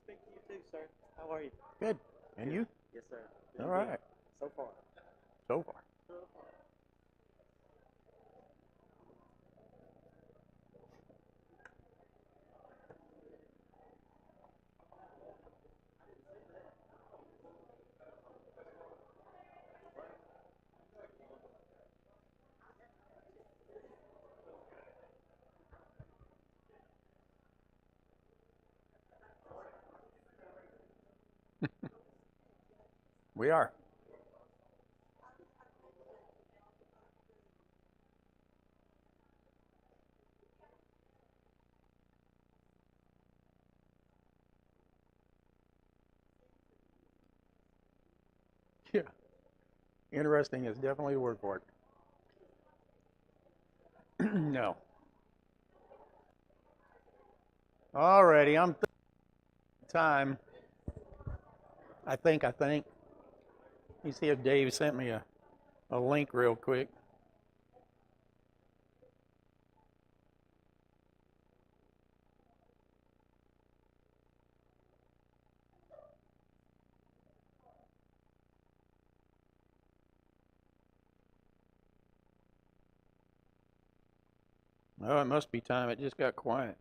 speak to you too, sir. How are you? Good. And you? Yes, sir. All Doing good. right. So far. So far. We are. Yeah. Interesting is definitely the word for it. No. Alrighty, I'm time. I think. Let me see if Dave sent me a link real quick. Oh, it must be time. It just got quiet.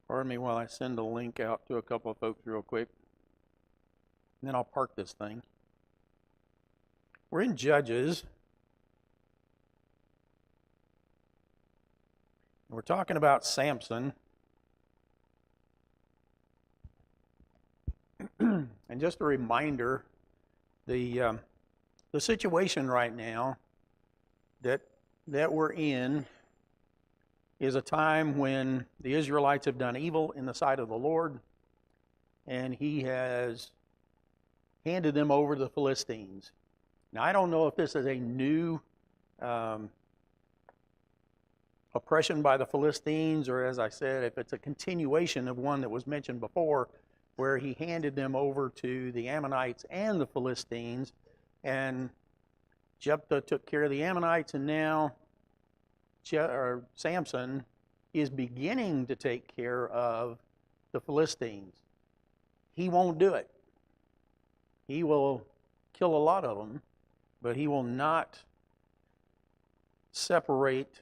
Pardon me while I send a link out to a couple of folks real quick. And then I'll park this thing. We're in Judges. We're talking about Samson. And just a reminder, the situation right now that we're in is a time when the Israelites have done evil in the sight of the Lord, and He has handed them over to the Philistines. Now, I don't know if this is a new oppression by the Philistines, or as I said, if it's a continuation of one that was mentioned before, where He handed them over to the Ammonites and the Philistines, and Jephthah took care of the Ammonites, and now Samson is beginning to take care of the Philistines. He won't do it. He will kill a lot of them, but he will not separate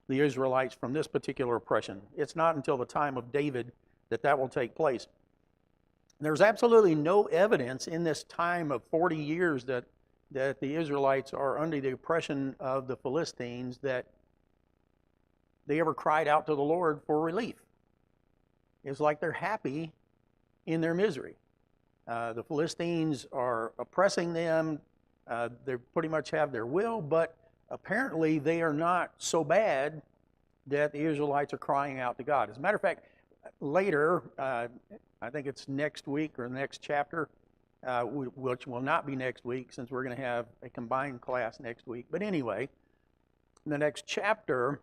the Israelites from this particular oppression. It's not until the time of David that will take place. There's absolutely no evidence in this time of 40 years that the Israelites are under the oppression of the Philistines that they ever cried out to the Lord for relief. It's like they're happy in their misery. The Philistines are oppressing them. They pretty much have their will, but apparently they are not so bad that the Israelites are crying out to God. As a matter of fact, later, I think it's next week or next chapter, which will not be next week since we're going to have a combined class next week. But anyway, in the next chapter,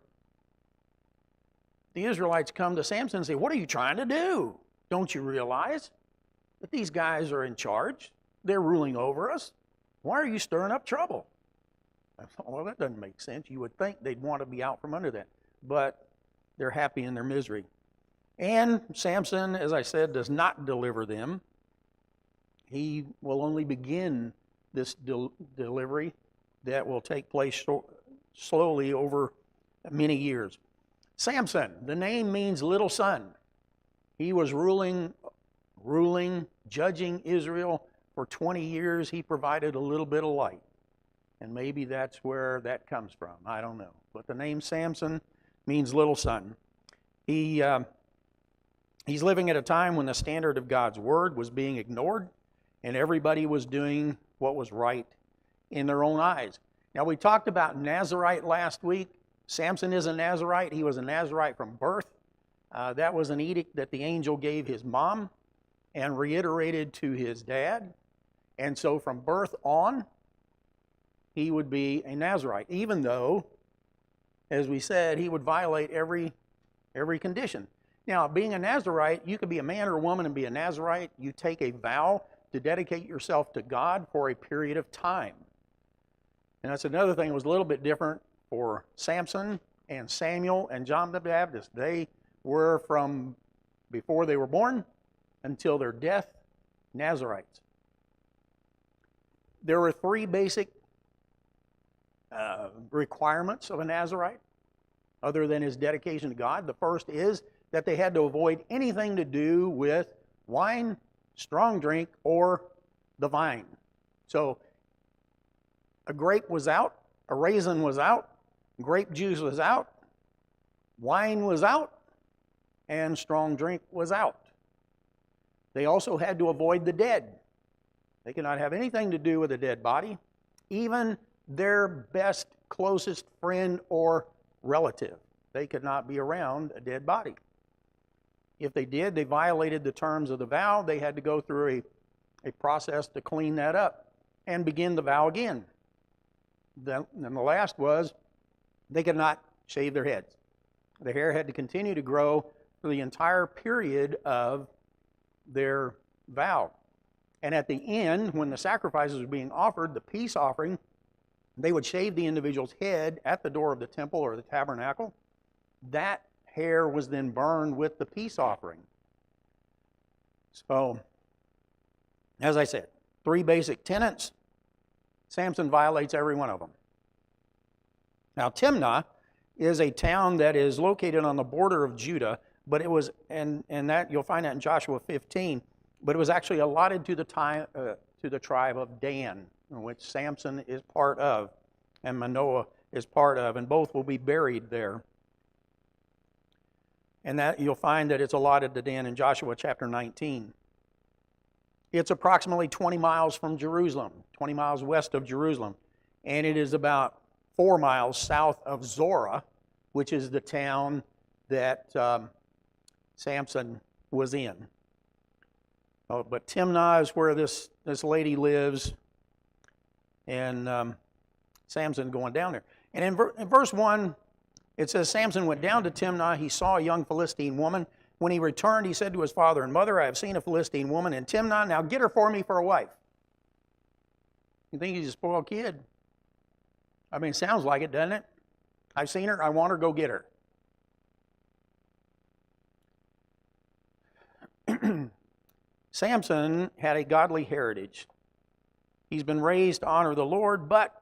the Israelites come to Samson and say, "What are you trying to do? Don't you realize that these guys are in charge? They're ruling over us. Why are you stirring up trouble?" I thought, well, that doesn't make sense. You would think they'd want to be out from under that. But they're happy in their misery. And Samson, as I said, does not deliver them. He will only begin this delivery that will take place slowly over many years. Samson, the name means little son. He was ruling, judging Israel for 20 years. He provided a little bit of light. And maybe that's where that comes from. I don't know. But the name Samson means little son. He's living at a time when the standard of God's word was being ignored, and everybody was doing what was right in their own eyes. Now, we talked about Nazirite last week. Samson is a Nazirite. He was a Nazirite from birth. That was an edict that the angel gave his mom and reiterated to his dad. And so from birth on, he would be a Nazirite, even though, as we said, he would violate every condition. Now, being a Nazirite, you could be a man or a woman and be a Nazirite. You take a vow to dedicate yourself to God for a period of time. And that's another thing that was a little bit different for Samson. and Samuel and John the Baptist. They were from before they were born until their death, Nazarites. There were three basic requirements of a Nazarite, other than his dedication to God. The first is that they had to avoid anything to do with wine, strong drink, or the vine. So a grape was out, a raisin was out, grape juice was out, wine was out, and strong drink was out. They also had to avoid the dead. They could not have anything to do with a dead body, even their best, closest friend or relative. They could not be around a dead body. If they did, they violated the terms of the vow. They had to go through a process to clean that up and begin the vow again. And the last was they could not shave their heads. The hair had to continue to grow for the entire period of their vow. And at the end, when the sacrifices were being offered, the peace offering, they would shave the individual's head at the door of the temple or the tabernacle. That hair was then burned with the peace offering. So, as I said, three basic tenets. Samson violates every one of them. Now, Timnah is a town that is located on the border of Judah, but it was, and that you'll find that in Joshua 15, but it was actually allotted to the tribe of Dan, which Samson is part of, and Manoah is part of, and both will be buried there. And that you'll find that it's allotted to Dan in Joshua chapter 19. It's approximately 20 miles from Jerusalem, 20 miles west of Jerusalem, and it is about 4 miles south of Zorah, which is the town that Samson was in. But Timnah is where this lady lives, and Samson going down there. And in verse 1, it says, Samson went down to Timnah. He saw a young Philistine woman. When he returned, he said to his father and mother, I have seen a Philistine woman in Timnah. Now get her for me for a wife. You think he's a spoiled kid? I mean, sounds like it, doesn't it? I've seen her. I want her. Go get her. Samson had a godly heritage. He's been raised to honor the Lord, but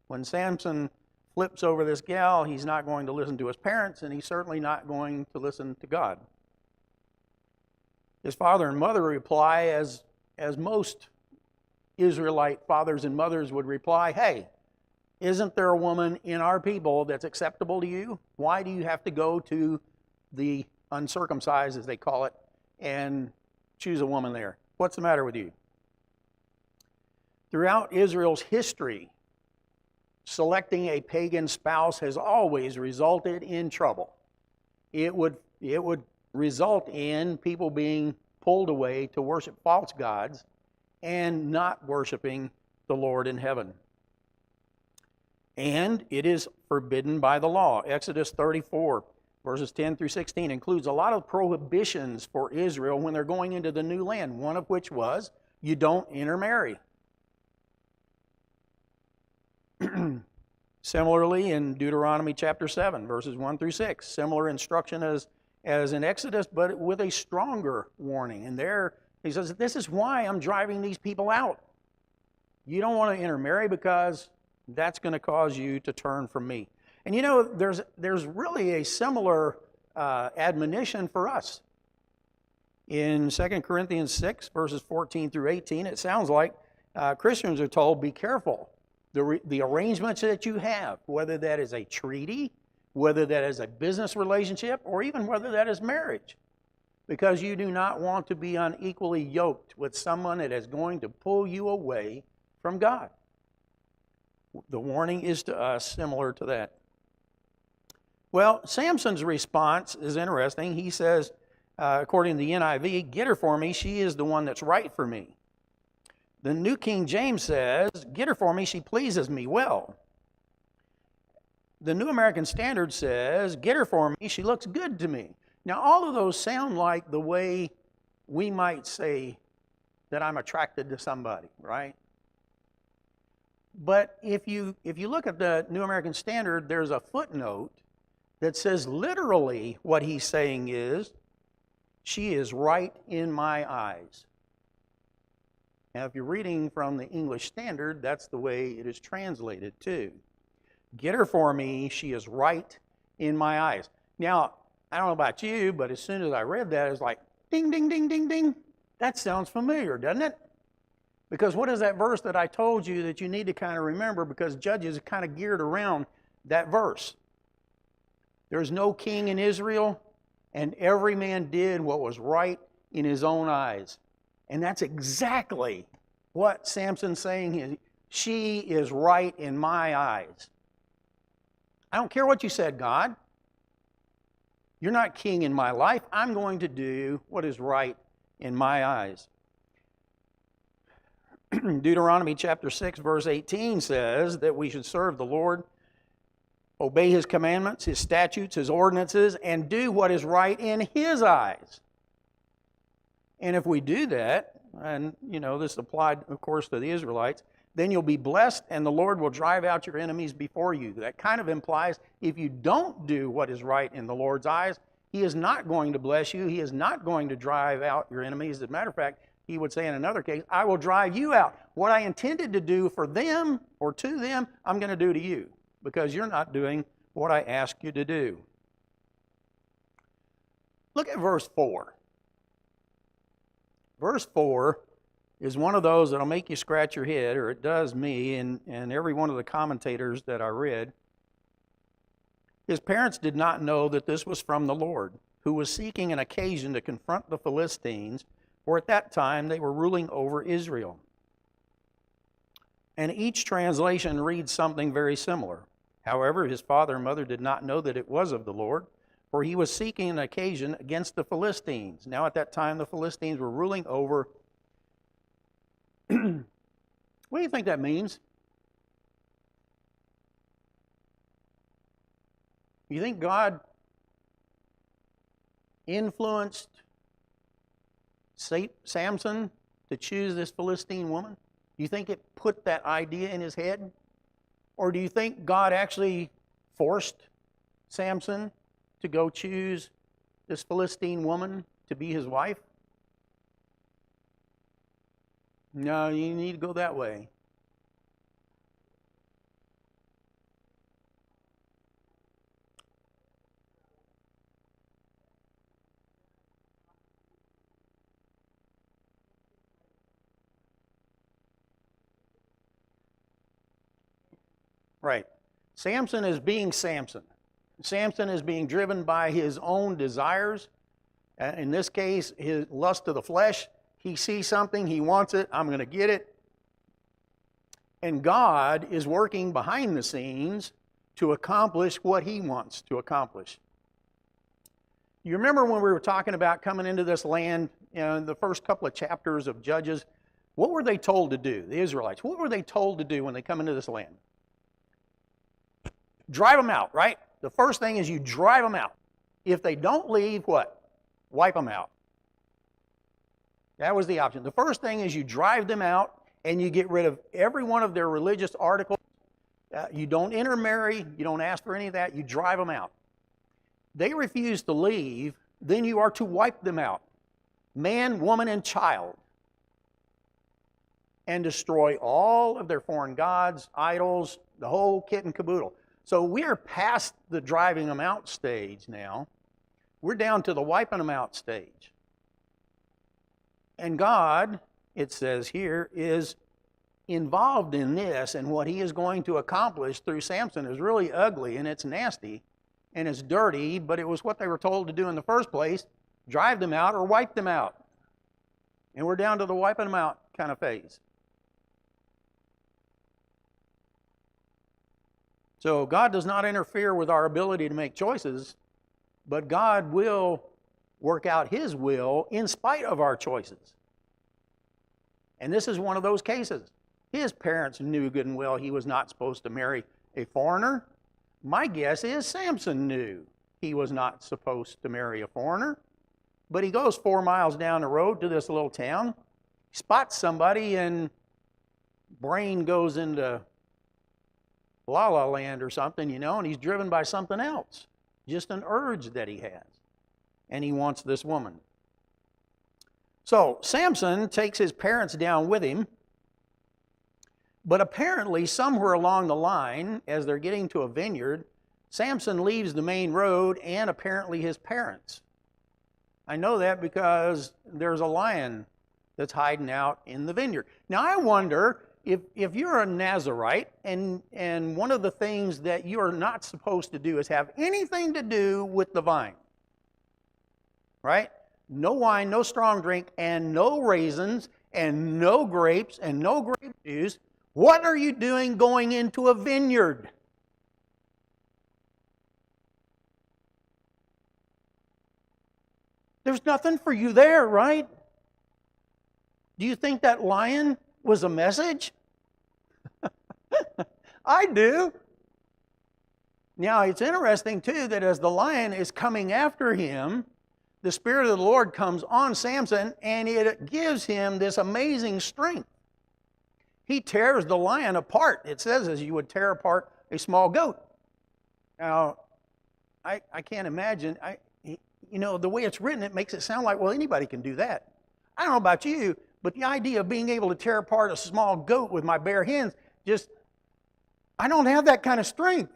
when Samson flips over this gal, he's not going to listen to his parents, and he's certainly not going to listen to God. His father and mother reply as most Israelite fathers and mothers would reply, hey, isn't there a woman in our people that's acceptable to you? Why do you have to go to the uncircumcised, as they call it, and choose a woman there? What's the matter with you? Throughout Israel's history, selecting a pagan spouse has always resulted in trouble. It would result in people being pulled away to worship false gods and not worshiping the Lord in heaven. And it is forbidden by the law. Exodus 34, verses 10 through 16, includes a lot of prohibitions for Israel when they're going into the new land, one of which was you don't intermarry. Similarly, in Deuteronomy chapter 7, verses 1 through 6, similar instruction as in Exodus, but with a stronger warning. And there he says, this is why I'm driving these people out. You don't want to intermarry because that's going to cause you to turn from me. And you know, there's really a similar admonition for us. In 2 Corinthians 6, verses 14 through 18, it sounds like Christians are told, be careful. The arrangements that you have, whether that is a treaty, whether that is a business relationship, or even whether that is marriage, because you do not want to be unequally yoked with someone that is going to pull you away from God. The warning is to us similar to that. Well, Samson's response is interesting. He says, according to the NIV, get her for me, she is the one that's right for me. The New King James says, get her for me, she pleases me well. The New American Standard says, get her for me, she looks good to me. Now, all of those sound like the way we might say that I'm attracted to somebody, right? But if you look at the New American Standard, there's a footnote that says literally what he's saying is, she is right in my eyes. Now, if you're reading from the English Standard, that's the way it is translated too. Get her for me, she is right in my eyes. Now, I don't know about you, but as soon as I read that, it's like, ding, ding, ding, ding, ding. That sounds familiar, doesn't it? Because what is that verse that I told you that you need to kind of remember, because Judges are kind of geared around that verse. There's no king in Israel, and every man did what was right in his own eyes. And that's exactly what Samson's saying is, she is right in my eyes. I don't care what you said, God. You're not king in my life. I'm going to do what is right in my eyes. Deuteronomy chapter 6, verse 18 says that we should serve the Lord, obey His commandments, His statutes, His ordinances, and do what is right in His eyes. And if we do that, and this applied, of course, to the Israelites, then you'll be blessed and the Lord will drive out your enemies before you. That kind of implies if you don't do what is right in the Lord's eyes, He is not going to bless you. He is not going to drive out your enemies. As a matter of fact, He would say in another case, I will drive you out. What I intended to do for them or to them, I'm going to do to you, because you're not doing what I asked you to do. Look at verse 4. Verse 4 is one of those that'll make you scratch your head, or it does me, and every one of the commentators that I read. His parents did not know that this was from the Lord, who was seeking an occasion to confront the Philistines, for at that time they were ruling over Israel. And each translation reads something very similar. However, his father and mother did not know that it was of the Lord, for he was seeking an occasion against the Philistines. Now at that time the Philistines were ruling over. What do you think that means? You think God influenced Samson to choose this Philistine woman? Do you think it put that idea in his head? Or do you think God actually forced Samson to go choose this Philistine woman to be his wife? No, you need to go that way. Right. Samson is being Samson. Samson is being driven by his own desires. In this case, his lust of the flesh. He sees something, he wants it, I'm going to get it. And God is working behind the scenes to accomplish what He wants to accomplish. You remember when we were talking about coming into this land, in the first couple of chapters of Judges, what were they told to do, the Israelites? What were they told to do when they come into this land? Drive them out, right? The first thing is you drive them out. If they don't leave, what? Wipe them out. That was the option. The first thing is you drive them out and you get rid of every one of their religious articles. You don't intermarry. You don't ask for any of that. You drive them out. They refuse to leave. Then you are to wipe them out. Man, woman, and child. And destroy all of their foreign gods, idols, the whole kit and caboodle. So we are past the driving them out stage now. We're down to the wiping them out stage. And God, it says here, is involved in this, and what He is going to accomplish through Samson is really ugly, and it's nasty, and it's dirty, but it was what they were told to do in the first place, drive them out or wipe them out. And we're down to the wiping them out kind of phase. So God does not interfere with our ability to make choices, but God will work out His will in spite of our choices. And this is one of those cases. His parents knew good and well he was not supposed to marry a foreigner. My guess is Samson knew he was not supposed to marry a foreigner. But he goes 4 miles down the road to this little town, spots somebody, and brain goes into La La Land or something, and he's driven by something else. just an urge that he has. And he wants this woman. So Samson takes his parents down with him. But apparently, somewhere along the line, as they're getting to a vineyard, Samson leaves the main road and apparently his parents. I know that because there's a lion that's hiding out in the vineyard. Now, I wonder if you're a Nazirite and one of the things that you are not supposed to do is have anything to do with the vine, right? No wine, no strong drink, and no raisins, and no grapes, and no grape juice. What are you doing going into a vineyard? There's nothing for you there, right? Do you think that lion was a message? I do. Now, it's interesting, too, that as the lion is coming after him, the Spirit of the Lord comes on Samson, and it gives him this amazing strength. He tears the lion apart. It says as you would tear apart a small goat. Now, I can't imagine. The way it's written, it makes it sound like, well, anybody can do that. I don't know about you, but the idea of being able to tear apart a small goat with my bare hands, I don't have that kind of strength.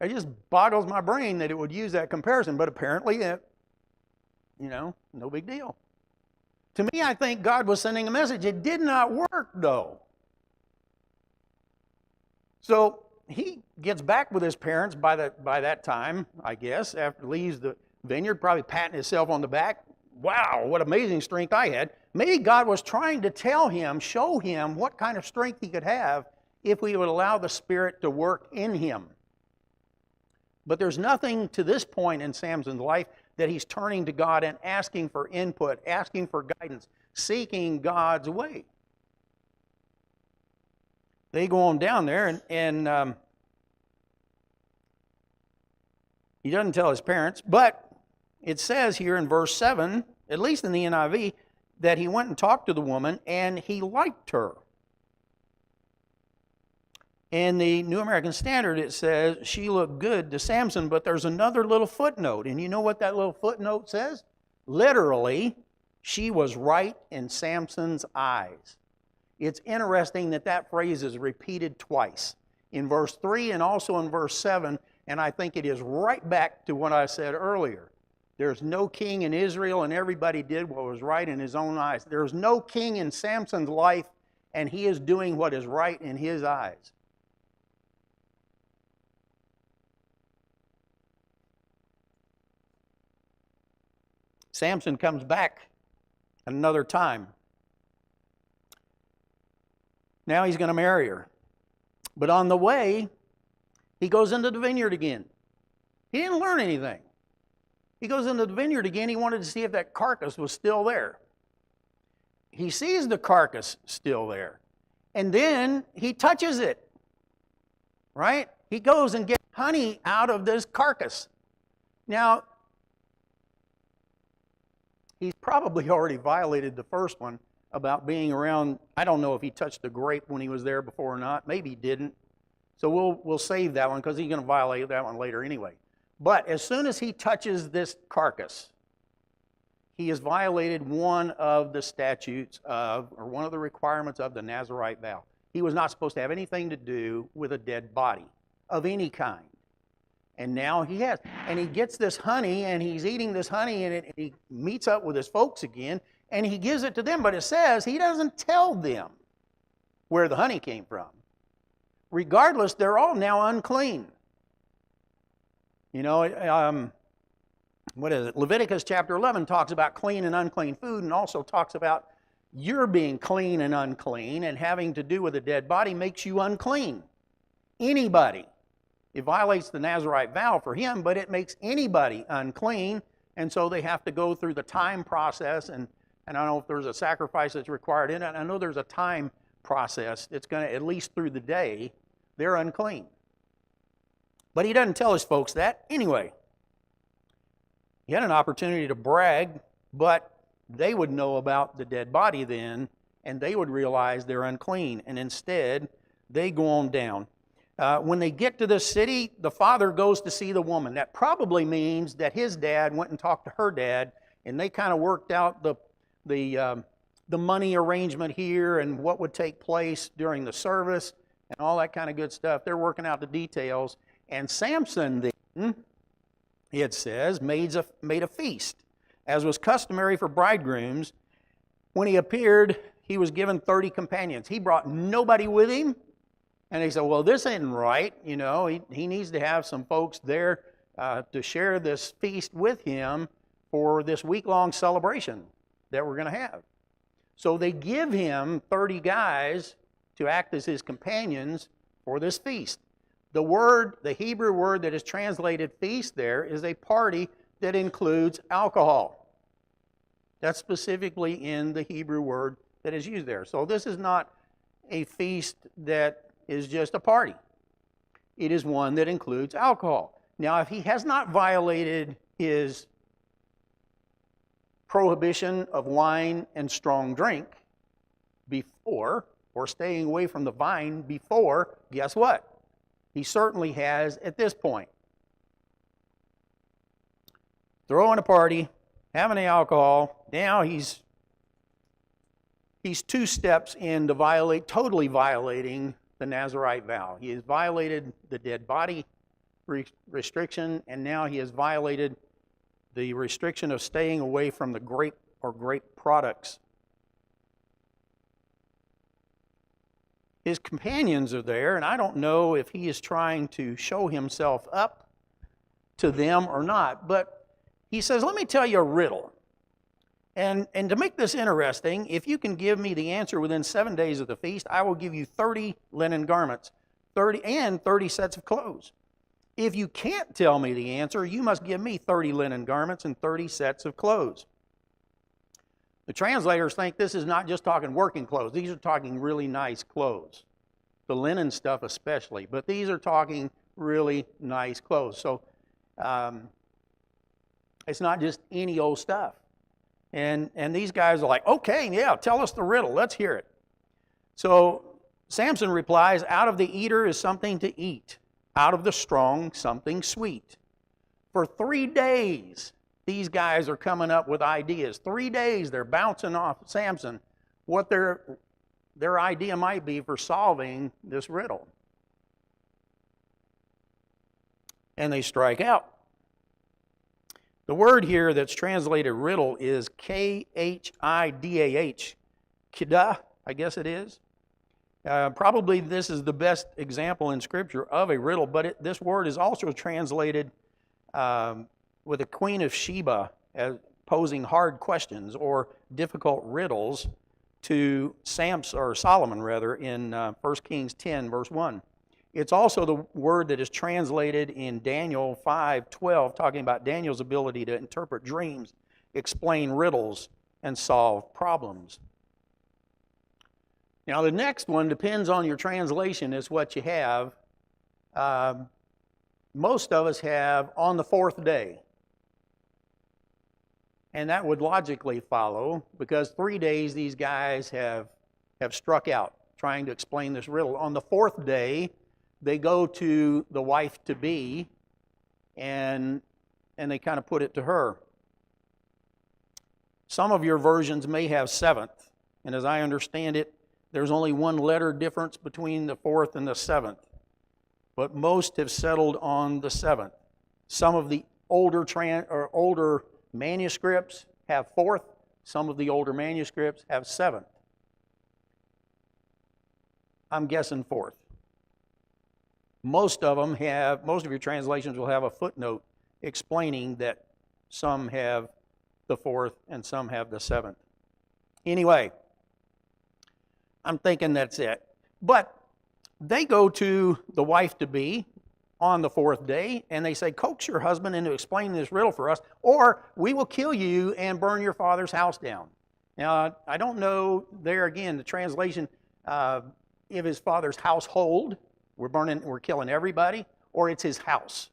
It just boggles my brain that it would use that comparison, but apparently, no big deal. To me, I think God was sending a message. It did not work, though. So he gets back with his parents by that time, I guess, after he leaves the vineyard, probably patting himself on the back. Wow, what amazing strength I had. Maybe God was trying to tell him, show him what kind of strength he could have if we would allow the Spirit to work in him. But there's nothing to this point in Samson's life that he's turning to God and asking for input, asking for guidance, seeking God's way. They go on down there, and he doesn't tell his parents, but it says here in verse 7, at least in the NIV, that he went and talked to the woman, and he liked her. In the New American Standard, it says she looked good to Samson, but there's another little footnote. And you know what that little footnote says? Literally, she was right in Samson's eyes. It's interesting that phrase is repeated twice, in verse 3 and also in verse 7, and I think it is right back to what I said earlier. There's no king in Israel, and everybody did what was right in his own eyes. There's no king in Samson's life, and he is doing what is right in his eyes. Samson comes back another time. Now he's going to marry her. But on the way, he goes into the vineyard again. He didn't learn anything. He goes into the vineyard again. He wanted to see if that carcass was still there. He sees the carcass still there. And then he touches it. Right? He goes and gets honey out of this carcass. Now, he's probably already violated the first one about being around. I don't know if he touched the grape when he was there before or not. Maybe he didn't. So we'll save that one because he's going to violate that one later anyway. But as soon as he touches this carcass, he has violated one of the statutes of, or one of the requirements of the Nazirite vow. He was not supposed to have anything to do with a dead body of any kind. And now he has. And he gets this honey, and he's eating this honey, and he meets up with his folks again, and he gives it to them. But it says he doesn't tell them where the honey came from. Regardless, they're all now unclean. You know, what is it? Leviticus chapter 11 talks about clean and unclean food, and also talks about your being clean and unclean, and having to do with a dead body makes you unclean. Anybody. It violates the Nazirite vow for him, but it makes anybody unclean, and so they have to go through the time process, and I don't know if there's a sacrifice that's required in it. I know there's a time process. It's going to, at least through the day, they're unclean. But he doesn't tell his folks that. Anyway, he had an opportunity to brag, but they would know about the dead body then, and they would realize they're unclean, and instead, they go on down. When they get to this city, the father goes to see the woman. That probably means that his dad went and talked to her dad, and they kind of worked out the money arrangement here and what would take place during the service and all that kind of good stuff. They're working out the details. And Samson then, it says, made a feast, as was customary for bridegrooms. When he appeared, he was given 30 companions. He brought nobody with him. And they said, well, this isn't right. You know, he needs to have some folks there to share this feast with him for this week-long celebration that we're going to have. So they give him 30 guys to act as his companions for this feast. The Hebrew word that is translated feast there is a party that includes alcohol. That's specifically in the Hebrew word that is used there. So this is not a feast that is just a party. It is one that includes alcohol. Now, if he has not violated his prohibition of wine and strong drink before, or staying away from the vine before, guess what? He certainly has at this point. Throwing a party, having the alcohol, now he's 2 steps into totally violating the Nazirite vow. He has violated the dead body restriction, and now he has violated the restriction of staying away from the grape or grape products. His companions are there, and I don't know if he is trying to show himself up to them or not, but he says, let me tell you a riddle. And to make this interesting, if you can give me the answer within 7 days of the feast, I will give you 30 linen garments, 30 sets of clothes. If you can't tell me the answer, you must give me 30 linen garments and 30 sets of clothes. The translators think this is not just talking working clothes. These are talking really nice clothes. The linen stuff especially. But these are talking really nice clothes. So it's not just any old stuff. And these guys are like, okay, yeah, tell us the riddle. Let's hear it. So Samson replies, out of the eater is something to eat. Out of the strong, something sweet. For 3 days, these guys are coming up with ideas. 3 days, they're bouncing off Samson what their idea might be for solving this riddle. And they strike out. The word here that's translated riddle is K-H-I-D-A-H. Kiddah, I guess it is. Probably this is the best example in Scripture of a riddle, but this word is also translated with the Queen of Sheba as posing hard questions or difficult riddles to Solomon rather, in 1 Kings 10, verse 1. It's also the word that is translated in Daniel 5:12, talking about Daniel's ability to interpret dreams, explain riddles, and solve problems. Now, the next one depends on your translation is what you have. Most of us have on the 4th day. And that would logically follow, because 3 days these guys have struck out trying to explain this riddle. On the 4th day, they go to the wife-to-be, and they kind of put it to her. Some of your versions may have 7th, and as I understand it, there's only 1 letter difference between the 4th and the 7th. But most have settled on the 7th. Some of the older manuscripts have 4th. Some of the older manuscripts have 7th. I'm guessing 4th. Most of your translations will have a footnote explaining that some have the 4th and some have the 7th. Anyway, I'm thinking that's it. But they go to the wife-to-be on the 4th day, and they say, coax your husband into explaining this riddle for us, or we will kill you and burn your father's house down. Now, I don't know there again, the translation, if his father's household, we're killing everybody, or it's his house.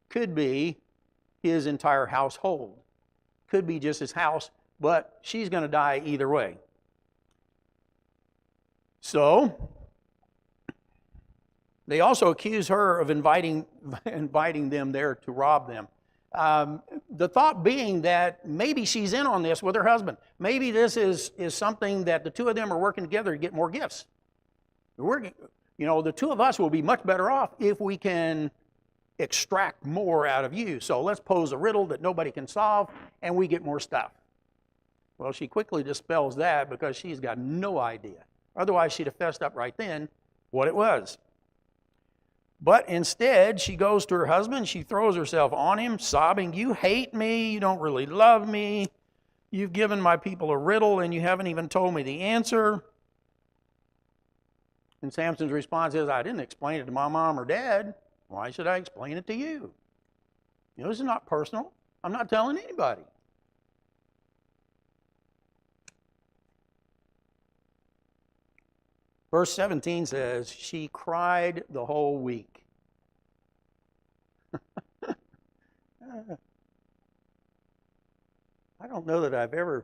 Could be his entire household. Could be just his house, but she's going to die either way. So, They also accuse her of inviting them there to rob them. The thought being that maybe she's in on this with her husband. Maybe this is something that the two of them are working together to get more gifts. The two of us will be much better off if we can extract more out of you. So let's pose a riddle that nobody can solve, and we get more stuff. Well, she quickly dispels that because she's got no idea. Otherwise, she'd have fessed up right then what it was. But instead, she goes to her husband. She throws herself on him, sobbing, "You hate me. You don't really love me. You've given my people a riddle, and you haven't even told me the answer." And Samson's response is, "I didn't explain it to my mom or dad. Why should I explain it to you? This is not personal. I'm not telling anybody." Verse 17 says, she cried the whole week. I don't know that I've ever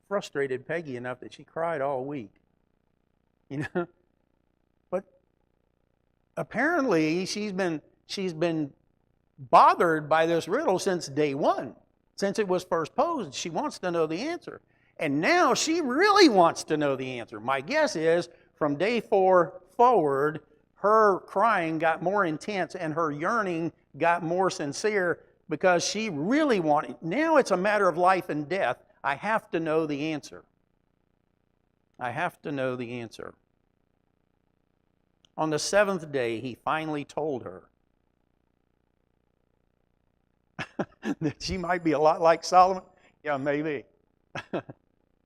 frustrated Peggy enough that she cried all week. But apparently she's been bothered by this riddle since day one, since it was first posed. She wants to know the answer. And now she really wants to know the answer. My guess is from day 4 forward, her crying got more intense and her yearning got more sincere because she really wanted. Now it's a matter of life and death. I have to know the answer. I have to know the answer. On the 7th day, he finally told her that she might be a lot like Solomon. Yeah, maybe.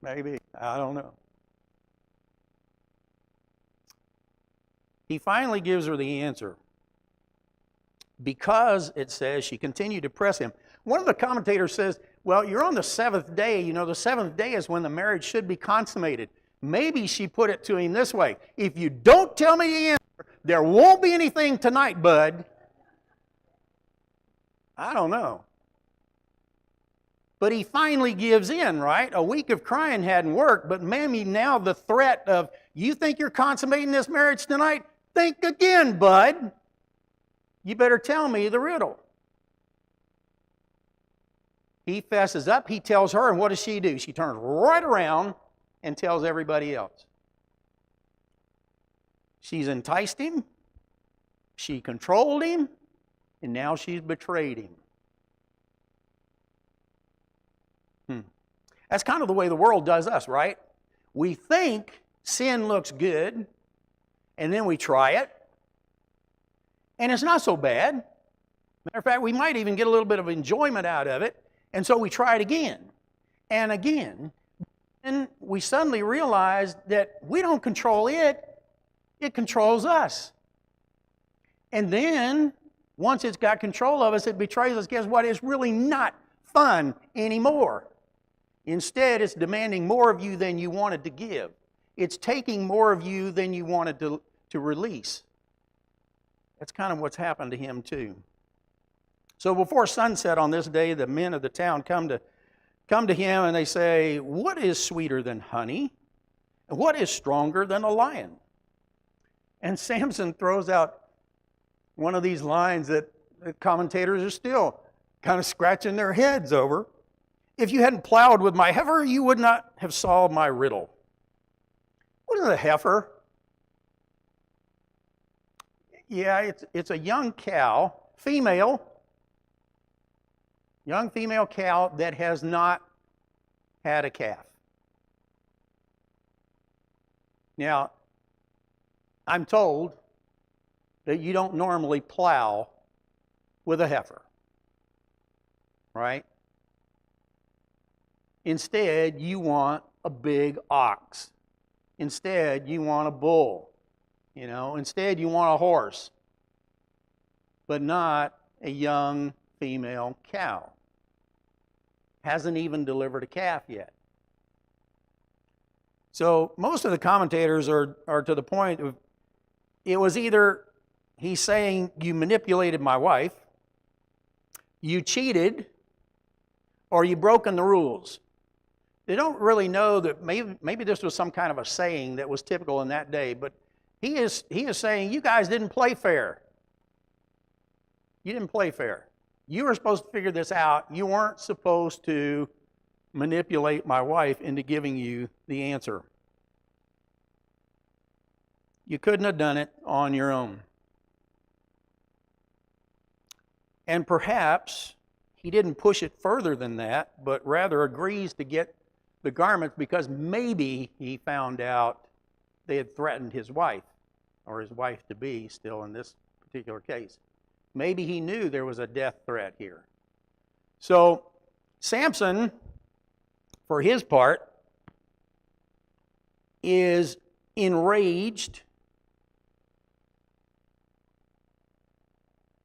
Maybe. I don't know. He finally gives her the answer. Because, it says, she continued to press him. One of the commentators says, well, you're on the 7th day. The 7th day is when the marriage should be consummated. Maybe she put it to him this way: if you don't tell me the answer, there won't be anything tonight, bud. I don't know. But he finally gives in, right? A week of crying hadn't worked, but maybe now the threat of, you think you're consummating this marriage tonight? Think again, bud. You better tell me the riddle. He fesses up, he tells her, and what does she do? She turns right around and tells everybody else. She's enticed him, she controlled him, and now she's betrayed him. That's kind of the way the world does us, right? We think sin looks good, and then we try it, and it's not so bad. Matter of fact, we might even get a little bit of enjoyment out of it, and so we try it again and again, and we suddenly realize that we don't control it, it controls us. And then, once it's got control of us, it betrays us. Guess what? It's really not fun anymore. Instead, it's demanding more of you than you wanted to give. It's taking more of you than you wanted to release. That's kind of what's happened to him too. So before sunset on this day, the men of the town come to him and they say, "What is sweeter than honey? And what is stronger than a lion?" And Samson throws out one of these lines that the commentators are still kind of scratching their heads over. "If you hadn't plowed with my heifer, you would not have solved my riddle." What is a heifer? Yeah, it's a young cow, young female cow that has not had a calf. Now, I'm told that you don't normally plow with a heifer, right? Instead, you want a big ox. Instead, you want a bull. Instead, you want a horse, but not a young female cow. Hasn't even delivered a calf yet. So most of the commentators are to the point of, it was either he's saying, you manipulated my wife, you cheated, or you broken the rules. They don't really know that maybe this was some kind of a saying that was typical in that day, but He is saying, you guys didn't play fair. You didn't play fair. You were supposed to figure this out. You weren't supposed to manipulate my wife into giving you the answer. You couldn't have done it on your own. And perhaps he didn't push it further than that, but rather agrees to get the garments because maybe he found out they had threatened his wife, or his wife-to-be still in this particular case. Maybe he knew there was a death threat here. So Samson, for his part, is enraged,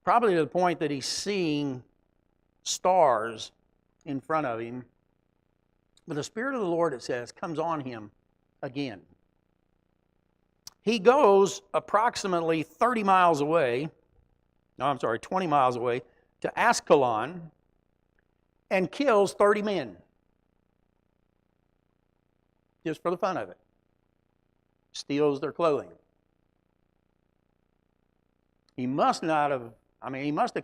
probably to the point that he's seeing stars in front of him. But the Spirit of the Lord, it says, comes on him again. He goes approximately 20 miles away to Ascalon and kills 30 men. Just for the fun of it. Steals their clothing. He must have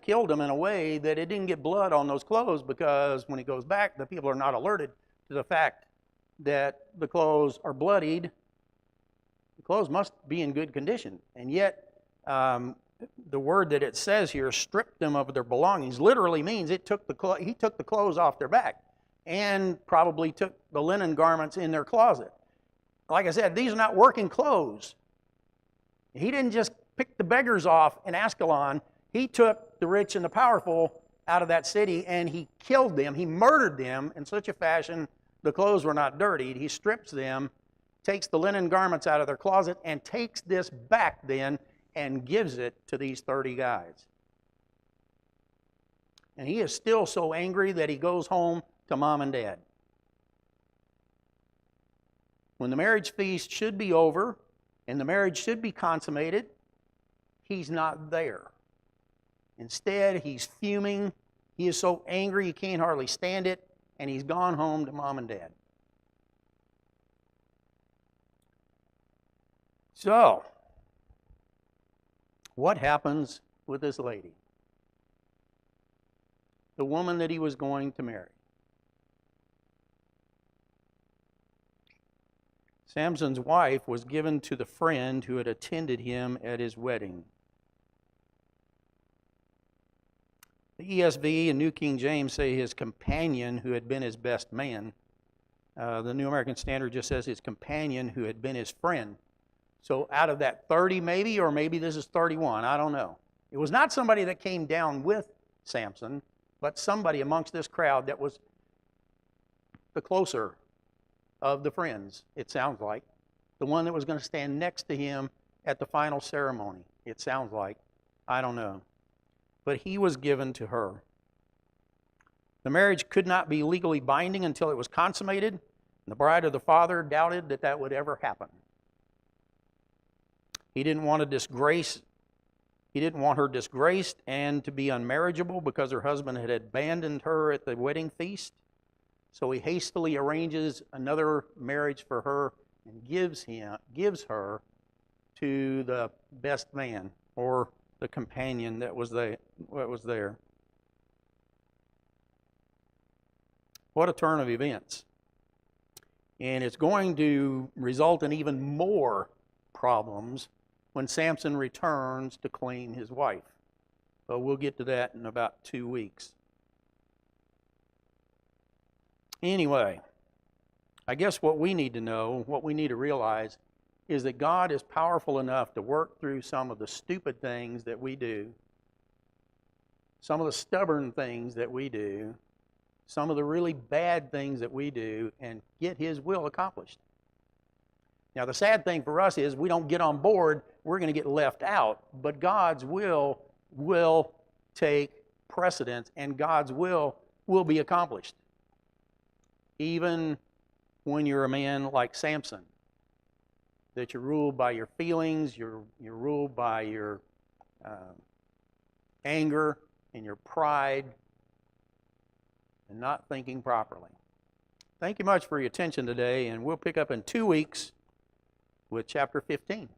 killed them in a way that it didn't get blood on those clothes, because when he goes back, the people are not alerted to the fact that the clothes are bloodied. The clothes must be in good condition. And yet, the word that it says here, stripped them of their belongings, literally means he took the clothes off their back and probably took the linen garments in their closet. Like I said, these are not working clothes. He didn't just pick the beggars off in Ascalon. He took the rich and the powerful out of that city and he killed them. He murdered them in such a fashion the clothes were not dirtied. He strips them, takes the linen garments out of their closet, and takes this back then and gives it to these 30 guys. And he is still so angry that he goes home to mom and dad. When the marriage feast should be over and the marriage should be consummated, he's not there. Instead, he's fuming. He is so angry he can't hardly stand it, and he's gone home to mom and dad. So, what happens with this lady? The woman that he was going to marry. Samson's wife was given to the friend who had attended him at his wedding. The ESV and New King James say his companion who had been his best man. The New American Standard just says his companion who had been his friend. So out of that 30 maybe, or maybe this is 31, I don't know. It was not somebody that came down with Samson, but somebody amongst this crowd that was the closer of the friends, it sounds like. The one that was going to stand next to him at the final ceremony, it sounds like. I don't know. But he was given to her. The marriage could not be legally binding until it was consummated. And the bride or the father doubted that that would ever happen. He didn't want to disgrace. He didn't want her disgraced and to be unmarriageable because her husband had abandoned her at the wedding feast. So he hastily arranges another marriage for her and gives her to the best man, or the companion that was there. What a turn of events. And it's going to result in even more problems when Samson returns to claim his wife. But we'll get to that in about 2 weeks. Anyway, I guess what we need to know, what we need to realize, is that God is powerful enough to work through some of the stupid things that we do, some of the stubborn things that we do, some of the really bad things that we do, and get His will accomplished. Now, the sad thing for us is we don't get on board, we're going to get left out, but God's will take precedence, and God's will be accomplished. Even when you're a man like Samson, that you're ruled by your feelings, you're ruled by your anger and your pride, and not thinking properly. Thank you much for your attention today, and we'll pick up in 2 weeks with chapter 15.